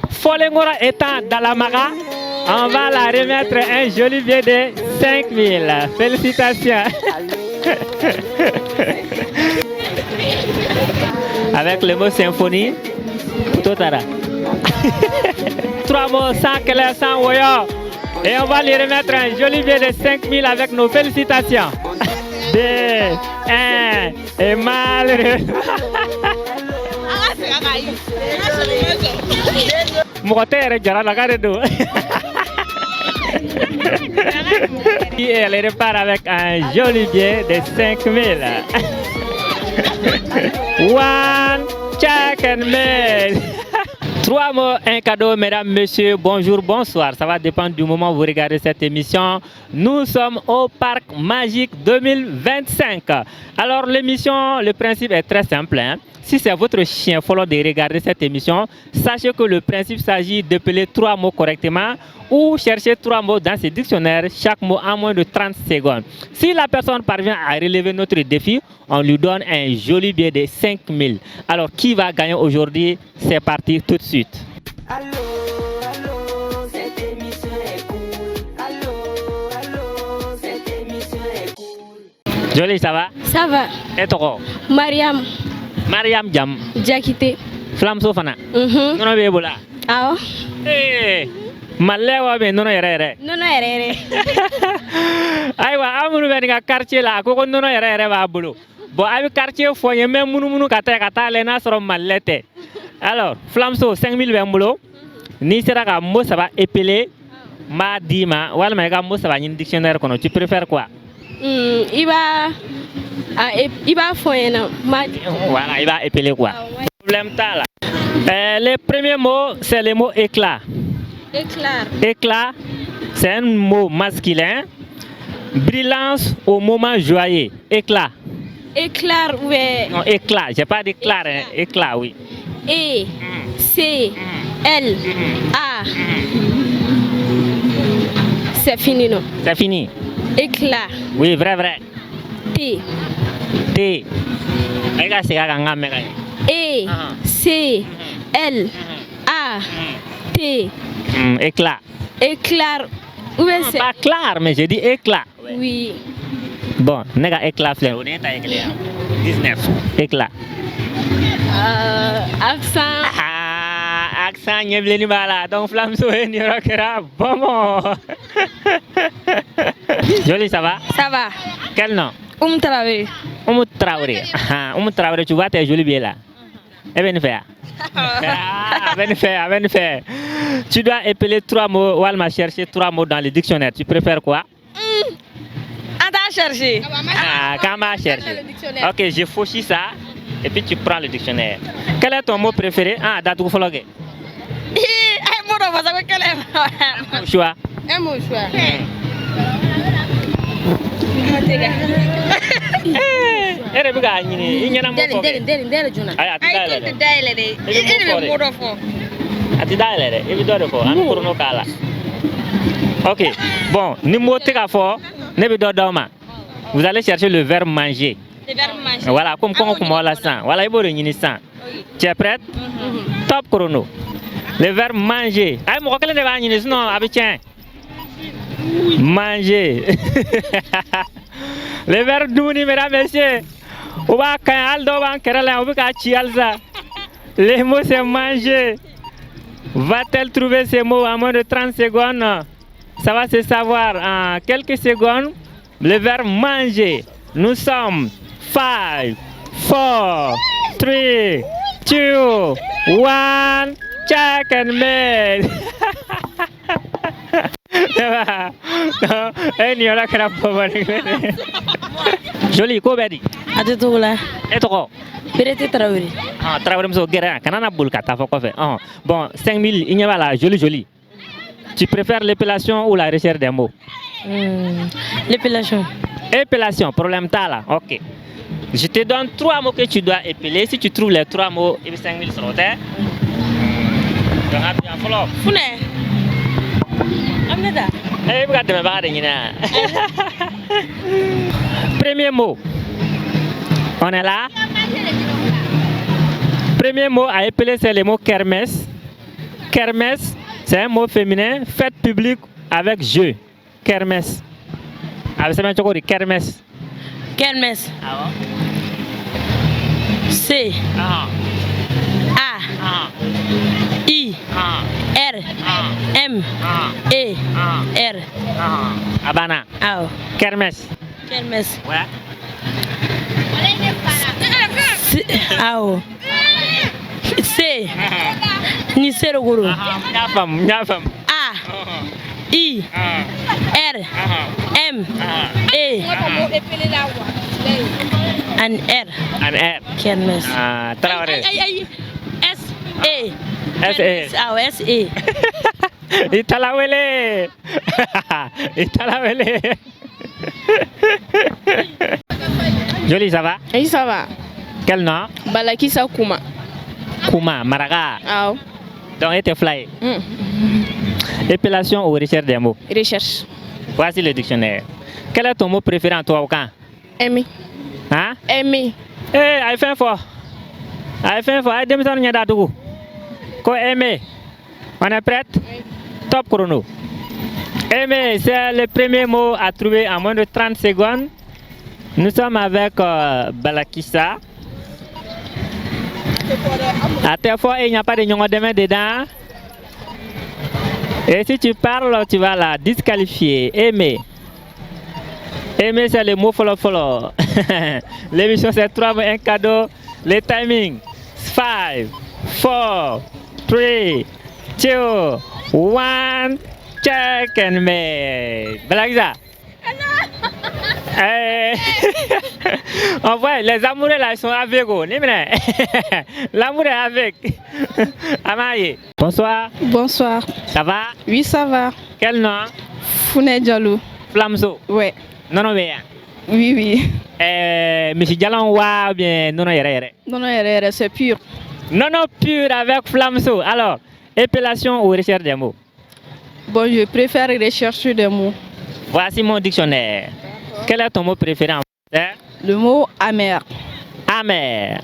Folengora étant dans la maga, on va la remettre un joli billet de 5000. Félicitations. Avec le mot symphonie, Totara. 3 mots sans clair, sans voyant. Et on va lui remettre un joli billet de 5000 avec nos félicitations. 2, 1, et malheureux. Et elle repart avec un joli billet de 5000. One check and mail. 3 mots, un cadeau, mesdames, messieurs, bonjour, bonsoir. Ça va dépendre du moment où vous regardez cette émission. Nous sommes au Parc Magique 2025. Alors l'émission, le principe est très simple. Si c'est votre chien follow de regarder cette émission, sachez que le principe s'agit d'appeler 3 mots correctement ou chercher 3 mots dans ce dictionnaire, chaque mot en moins de 30 secondes. Si la personne parvient à relever notre défi, on lui donne un joli billet de 5000. Alors qui va gagner aujourd'hui? C'est parti tout de suite. Allô, allô, cette émission est cool. Allô, allô, cette émission est cool. Jolie, ça va? Ça va. Et toi? Mariam. Mariam Jam. Jakite. Flam Sofana. Nono bebola. Awo. Eh. Malewa be nono yere. Nono yere. Aywa amunu be nga quartier la ko nono yere ba bulu. Bon abi quartier fo ye même munu kata le na soro malete. Alors, Flamso 5000 be mbulo. Ni sera ka mo ça va épeler ma dima wala ma ga mo ça va ni dictionnaire kono. Tu préfères quoi? Il va faire voilà, il va épeler quoi? Problème ta là. Le premier mot, c'est le mot éclat. Éclat. Éclat, c'est un mot masculin. Brillance au moment joyeux. Éclat. Éclat, oui. Non, éclat. J'ai pas d'éclat, hein. Éclat, oui. E, C, L, A. C'est fini, non? C'est fini. Éclat. Oui, vrai. T. T. E, C, L, A, T. Éclat. Éclat. Où est-ce? Pas clair, mais je dis éclat. Oui. Bon, nega éclat, frère. On est à éclat. 19. Éclat. Accent. Accent, n'y a pas là. Donc, flamme sur une rockera. Bon. Jolie, ça va? Ça va. Quel nom? Traoré. Traoré. Traoré, tu vois, t'es jolie bien là. Eh bien, faire. Tu dois épeler 3 mots ou elle chercher 3 mots dans le dictionnaire. Tu préfères quoi? Attends, chercher. Comment chercher? Ok, je fauchis ça et puis tu prends le dictionnaire. Quel est ton mot préféré? Datou Fologue. Choix. Un mot choix. Ok, bon, vous allez chercher le verbe manger. Voilà, comme on la sent. Voilà, il faut tu es prête? Top chrono. Le verbe manger. Manger. Le verbe douni, mesdames, messieurs. Les mots c'est manger. Va-t-elle trouver ces mots en moins de 30 secondes? Ça va se savoir en quelques secondes. Le verbe manger. Nous sommes 5, 4, 3, 2, 1. Check and mail. Jolie, quoi bedi? Adetoula. Et toi? Berete Traoré. Traoré m'so guérin. Kanana boulka ta fait quoi fait? Bon, 5000, il n'y a pas là, joli. Tu préfères l'épellation ou la recherche des mots? L'épellation. Épellation, problème ta là. Ok. Je te donne 3 mots que tu dois épeler. Si tu trouves les 3 mots, il y a 5000 sur le terre. Fune. Amneda. Premier mot. On est là. Premier mot à épeler, c'est le mot kermesse. Kermesse, c'est un mot féminin, fête publique avec jeu. Kermesse. Avec ça, tu kermesse. Kermesse. Ah C. ah. A. Ah. I. Ah. R. M. E. R. Abana. Ao. Kermesse. Kermesse. Ouais. Ao. C. Ni serogoro. Nyafam. A. I. R. M. E. And R. An R. Kermesse. Ah, Traoré. S. E. S.E. Ao. S. E. Italawele. Italawele. Jolie, ça va? Oui, ça va. Quel nom? Balakissa Kouma. Kouma, Maraga. Ah, Donc, était fly. Épellation ou recherche des mots? recherche. Voici le dictionnaire. Quel est ton mot préféré en toi ou quand? Aimer. Hein? Aimer. Eh, aïe fin fort. Aïe fin fort. Aïe demi-temps, n'y a pas de goût. Quoi aimer? On est prête? Top chrono. Aimer, c'est le premier mot à trouver en moins de 30 secondes. Nous sommes avec Balakissa. À tes fois, il n'y a pas de nyongo demain dedans. Et si tu parles, tu vas la disqualifier. Aimer. Aimer, c'est le mot follow. L'émission, c'est 3 mots, un cadeau. Le timing. 5, 4, 3, 2, 1. Check and make. Balakissa. On voit, les amoureux là, ils sont avec vous. L'amour est avec. Amaye. Bonsoir. Bonsoir. Ça va? Oui, ça va. Quel nom? Founé Diallo. Flamso. Ouais. Non, non, bien. Oui, oui. Monsieur Diallo, ou bien non, non, yere. Non, non, c'est pur. Non, non, pur avec Flamso. Alors, épellation ou recherche des mots? Bon, je préfère rechercher des mots. Voici mon dictionnaire. Quel est ton mot préféré en français? Le mot amer. Amer.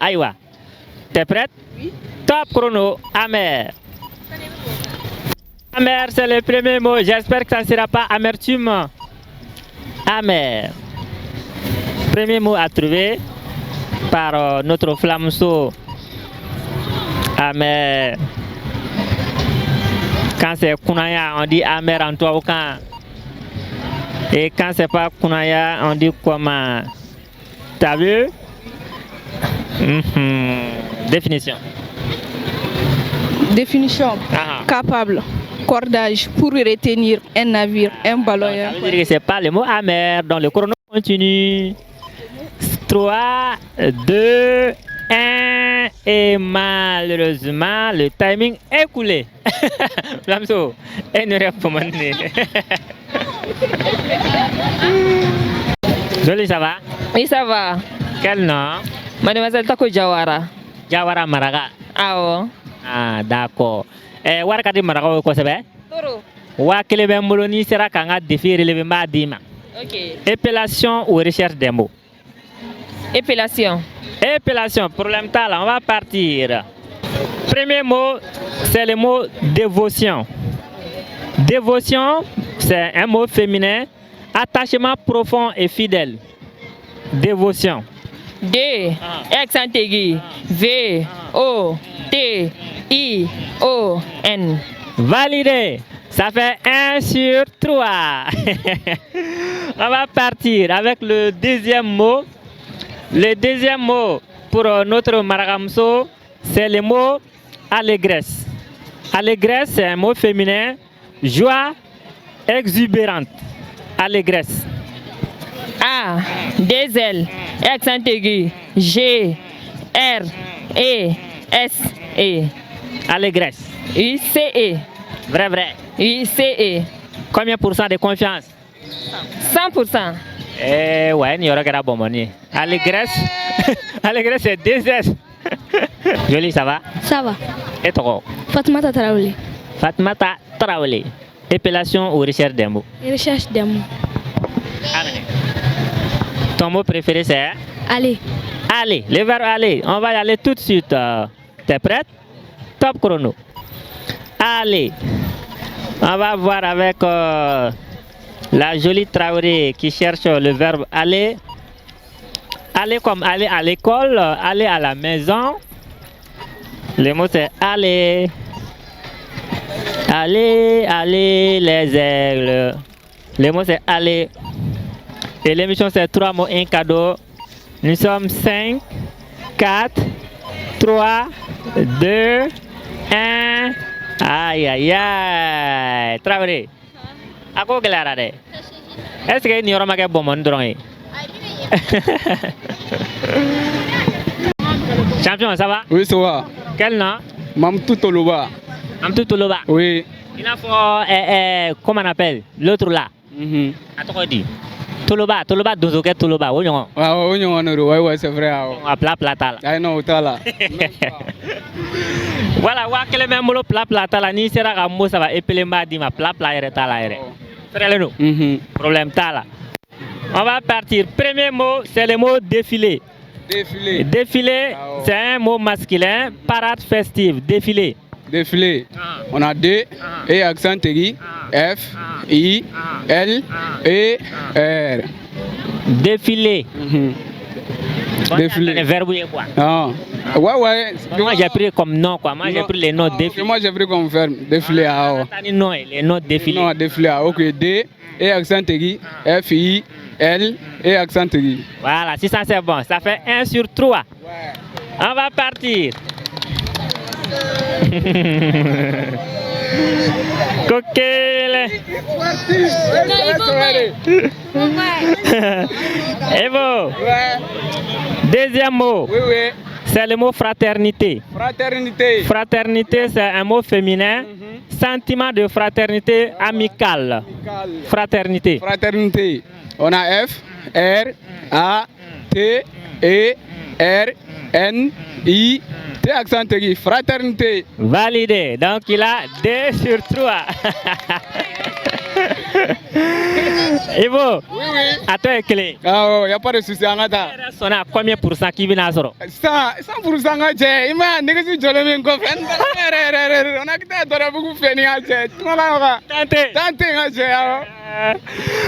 Aïwa. T'es prête? Oui. Top chrono. Amer. Amer, c'est le premier mot. J'espère que ça ne sera pas amertume. Amer. Premier mot à trouver par notre Flamso. Amer. Quand c'est Kunaya, on dit amer en toi ou quand. Et quand c'est pas Kunaya, on dit comment. T'as vu? Définition. Définition. Capable. Cordage pour retenir un navire, un ballon. Ça veut dire que c'est pas le mot amer. Donc le chrono continue. 3, 2, 1. Et malheureusement, le timing est coulé. Flamso, elle ne répond pas. Jolie, ça va? Oui, ça va. Quel nom? Mademoiselle Tako Jawara. Jawara Maraga. Ah, Ah, d'accord. Warakati Maraga, quoi c'est bien? Toro. Wakelebe Moloni sera kanga défi relevé ma dima. Ok. Épellation ou recherche des mots? Épellation. Épellation, problème tal, on va partir. Premier mot, c'est le mot dévotion. Dévotion, c'est un mot féminin. Attachement profond et fidèle. Dévotion. D. Accent aigu. V. O. T. I. O. N. Validé. Ça fait 1 sur 3. On va partir avec le deuxième mot. Le deuxième mot pour notre Maragamso, c'est le mot allégresse. Allégresse, c'est un mot féminin. Joie exubérante. Allégresse. A. D. L. Accent aigu. G. R. E. S. E. Allégresse. U. C. E. Vrai. U. C. E. Combien pour cent de confiance? 100%. Ouais, il y aura que bon monnaie. Allégresse. Allégresse, c'est 2 S. Jolie, ça va? Ça va. Et toi? Fatmata Traoré. Fatmata Traoré. Épellation ou recherche des mots? Recherche des mots. Ton mot préféré c'est? Allez. Allez, le verbe aller. On va y aller tout de suite. T'es prête? Top chrono. Allez, on va voir avec la jolie Traoré qui cherche le verbe aller. Aller comme aller à l'école, aller à la maison. Le mot c'est aller. Aller, aller les aigles. Le mot c'est aller. Et l'émission c'est 3 mots, un cadeau. Nous sommes 5, 4, 3, 2, 1. Aïe aïe aïe. Traoré. À quoi que la est-ce que n'y aura pas de bon monde? Champion, ça va? Oui, ça va. Quel nom? Mamtou Toloba. Mamtou Toloba. Oui. Il a fait, comment on appelle? L'autre là. Attends, dit. Toloba, Toloba, Dozoké, Toloba. Oui, non. Oui, c'est vrai. À plat plata là. Ah non, t'as là. Voilà, wa quel même mot plat plata là, ni sera à mot ça va épeler ma dit ma plat plat et là. Frère nous. Problème ta là. On va partir. Premier mot, c'est le mot défilé. Défilé. Défilé, c'est un mot masculin. Parade festive. Défilé. Défilé. On a D, et accent aigu, F, I, L, E, R. Défilé. Défilé. Le verbe quoi? Ah. Ouais. Moi j'ai pris comme nom quoi. Moi j'ai pris les noms défilé. Moi j'ai pris comme verbe. Défilé. Non, les noms défilé. Non, défilé. Ok. D, et accent aigu, F, I, L, et accent aigu. Voilà, si ça c'est bon. Ça fait 1 sur 3. Ouais. On va partir. Coquille. Evo. Deuxième mot. Oui. C'est le mot fraternité. Fraternité. Fraternité, c'est un mot féminin. Sentiment de fraternité amicale. Fraternité. Fraternité. On a F, R, A, T, E, R, N, I, T accent aigu. Fraternité. Validé. Donc il a 2 sur 3. Ivo, Oui. à toi est clé. Ah, il n'y a pas de souci. On a ça. On a combien pour cent qui vient à 100%? 100%. Il m'a négocié de le on a quitté de beaucoup fait.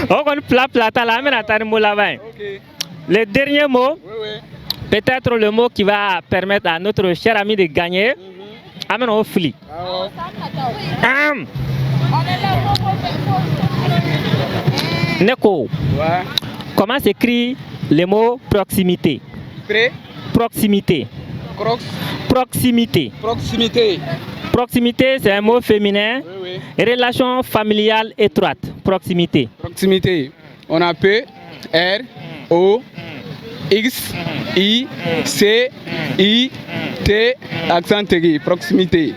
On va plat là, mais attends, mot là-bas. Le dernier mot, peut-être le mot qui va permettre à notre cher ami de gagner. Amen au fli. Neko. Comment s'écrit le mot proximité? Proximité. Proximité. Proximité. Proximité, c'est un mot féminin. Relation familiale étroite. Proximité. Proximité. On a P, R, O, X, I, C, I, T, accent aigu. Proximité.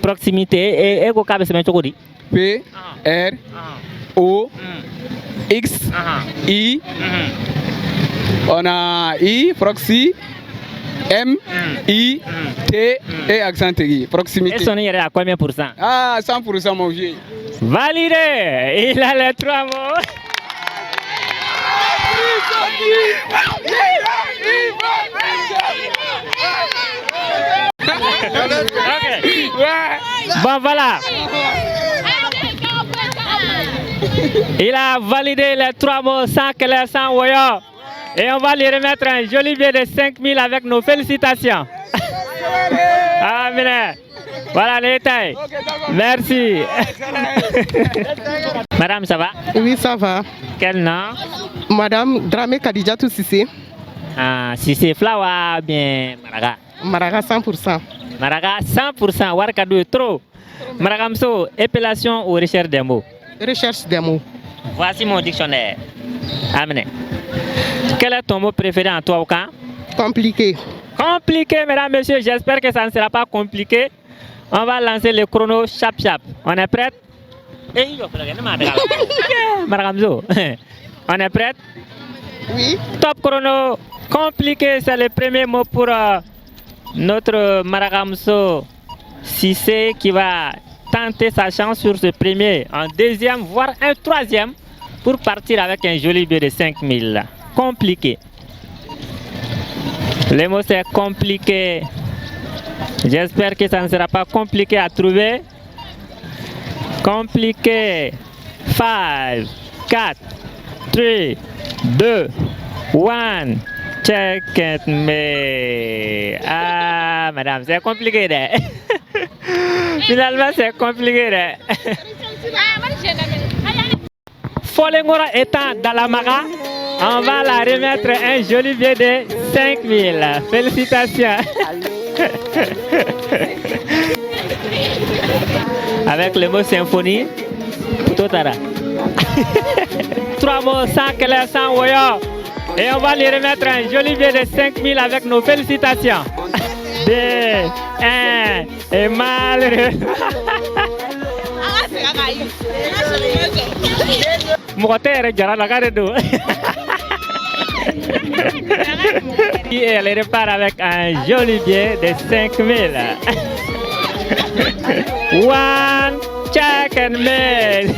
Proximité. Et quoi que c'est maintenant? P, R, O, X, I. On a I, proxy, M, I, T et accent aigu. Proximité. Et son est à combien pour cent? Ah, 100% mon vieux. Validé. Il a les 3 mots. Okay. Bon voilà. Il a validé les 3 mots sans clair, sans voyant. Et on va lui remettre un joli billet de 5000 avec nos félicitations. Amen. Voilà les détails. Merci. Madame, ça va? Oui, ça va. Quel nom? Madame Dramé Kadidjatou Sissé. Ah, Sissé Flower, bien Maraga. Maraga 100%. Maraga 100%. Warkadou est trop. Maragamso, épellation ou recherche des mots? Recherche des mots. Voici mon dictionnaire. Amenez. Quel est ton mot préféré en toi ou quand? Compliqué. Compliqué, mesdames, messieurs. J'espère que ça ne sera pas compliqué. On va lancer le chrono chap. On est prête? Maragamso. On est prête? Oui. Top chrono. Compliqué, c'est le premier mot pour notre Maragamso Sissé qui va tenter sa chance sur ce premier, un deuxième, voire un troisième pour partir avec un joli billet de 5000. Compliqué. Le mot c'est compliqué. J'espère que ça ne sera pas compliqué à trouver. compliqué. 5, 4, 3, 2, 1. Check it me. Ah, madame, c'est compliqué. Finalement, c'est compliqué. Folengora étant dans la Mara, on va la remettre un joli billet de 5 000. Félicitations. Avec le mot symphonie, Totara. 3 mots sans clair, sans voyant. Et on va lui remettre un joli billet de 5 000 avec nos félicitations. 2, 1, et malheureux. Et elle repart avec un joli billet de 5 000. One check and mail.